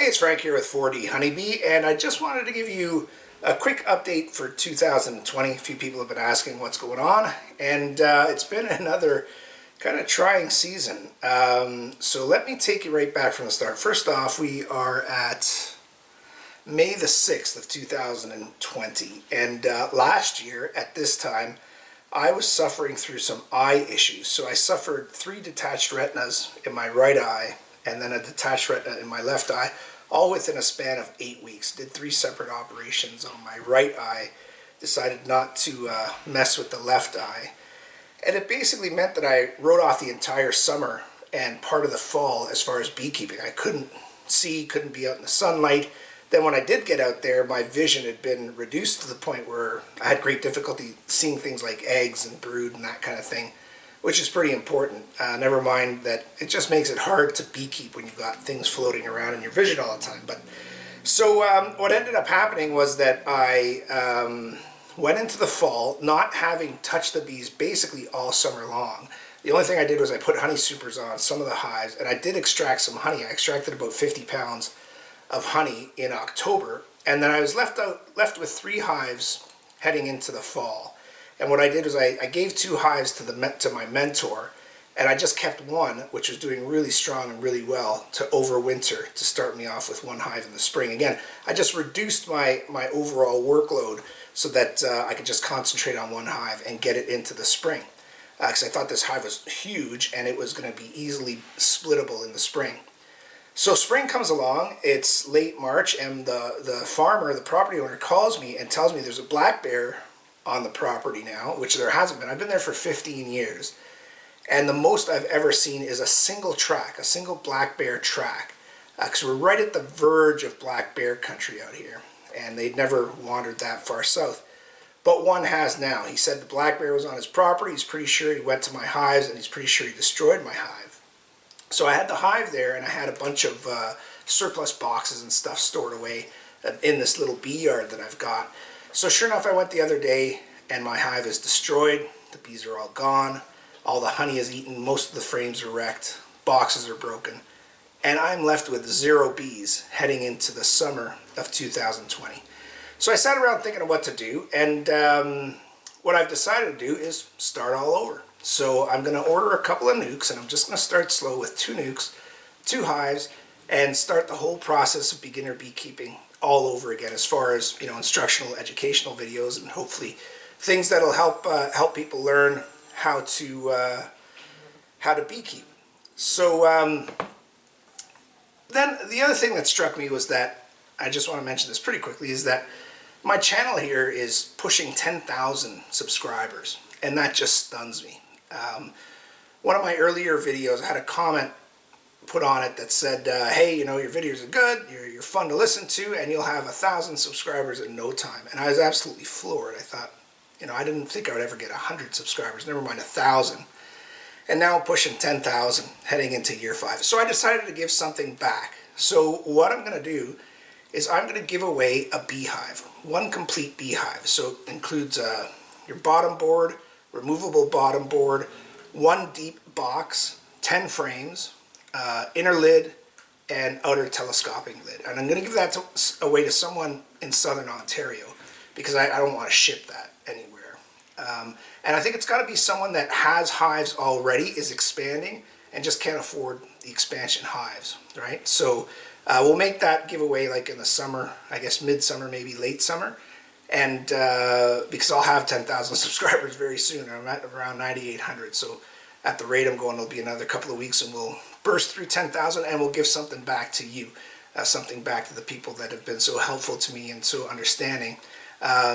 Hey, it's Frank here with 4D Honeybee, and I just wanted to give you a quick update for 2020. A few people have been asking what's going on, and it's been another kind of trying season. So let me take you right back from the start. First off, we are at May the 6th of 2020, and last year at this time, I was suffering through some eye issues. So I suffered 3 detached retinas in my right eye, and then a detached retina in my left eye, all within a span of 8 weeks. Did 3 separate operations on my right eye, decided not to mess with the left eye. And it basically meant that I wrote off the entire summer and part of the fall as far as beekeeping. I couldn't see, couldn't be out in the sunlight. Then when I did get out there, my vision had been reduced to the point where I had great difficulty seeing things like eggs and brood and that kind of thing, which is pretty important. Never mind that it just makes it hard to beekeep when you've got things floating around in your vision all the time. But so what ended up happening was that I went into the fall not having touched the bees basically all summer long. The only thing I did was I put honey supers on some of the hives, and I did extract some honey. I extracted about 50 pounds of honey in October, and then I was left with 3 hives heading into the fall. And what I did was I gave 2 hives to my mentor, and I just kept 1, which was doing really strong and really well, to overwinter, to start me off with 1 hive in the spring. Again, I just reduced my overall workload so that I could just concentrate on 1 hive and get it into the spring. Because I thought this hive was huge and it was going to be easily splittable in the spring. So spring comes along, it's late March, and the farmer, the property owner, calls me and tells me there's a black bear on the property now, which there hasn't been. I've been there for 15 years, and the most I've ever seen is a single track, a single black bear track, because we're right at the verge of black bear country out here, and they'd never wandered that far south. But one has now. He said the black bear was on his property. He's pretty sure he went to my hives, and he's pretty sure he destroyed my hive. So I had the hive there, and I had a bunch of surplus boxes and stuff stored away in this little bee yard that I've got. So sure enough, I went the other day, and my hive is destroyed. The bees are all gone. All the honey is eaten. Most of the frames are wrecked. Boxes are broken. And I'm left with 0 bees heading into the summer of 2020. So I sat around thinking of what to do, and what I've decided to do is start all over. So I'm going to order a couple of nukes, and I'm just going to start slow with 2 nukes, 2 hives, and start the whole process of beginner beekeeping all over again, as far as, you know, instructional, educational videos, and hopefully things that'll help people learn how to beekeep. So then the other thing that struck me was that, I just want to mention this pretty quickly, is that my channel here is pushing 10,000 subscribers, and that just stuns me. One of my earlier videos, I had a comment put on it that said, hey, you know, your videos are good, you're fun to listen to, and you'll have 1,000 subscribers in no time. And I was absolutely floored. I thought, you know, I didn't think I would ever get 100 subscribers, never mind 1,000. And now I'm pushing 10,000, heading into year 5. So I decided to give something back. So what I'm going to do is I'm going to give away a beehive, 1 complete beehive. So it includes your bottom board, removable bottom board, 1 deep box, 10 frames, inner lid, and outer telescoping lid. And I'm going to give that away to someone in southern Ontario, because I don't want to ship that anywhere. And I think it's got to be someone that has hives already, is expanding, and just can't afford the expansion hives, right? So we'll make that giveaway like in the summer, I guess midsummer, maybe late summer. And because I'll have 10,000 subscribers very soon. I'm at around 9,800. So at the rate I'm going, it'll be another couple of weeks, and we'll burst through 10,000, and we'll give something back to you, something back to the people that have been so helpful to me and so understanding.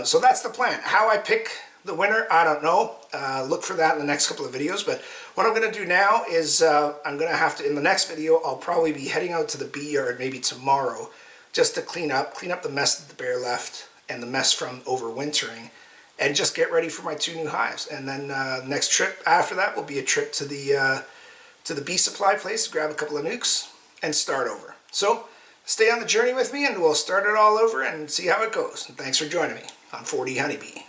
So that's the plan. How I pick the winner, I don't know. Look for that in the next couple of videos. But what I'm going to do now is I'm going to have to, in the next video, I'll probably be heading out to the bee yard maybe tomorrow, just to clean up the mess that the bear left and the mess from overwintering, and just get ready for my 2 new hives. And then next trip after that will be a trip to the bee supply place, grab a couple of nukes, and start over. So stay on the journey with me, and we'll start it all over and see how it goes. And thanks for joining me on 4D Honeybee.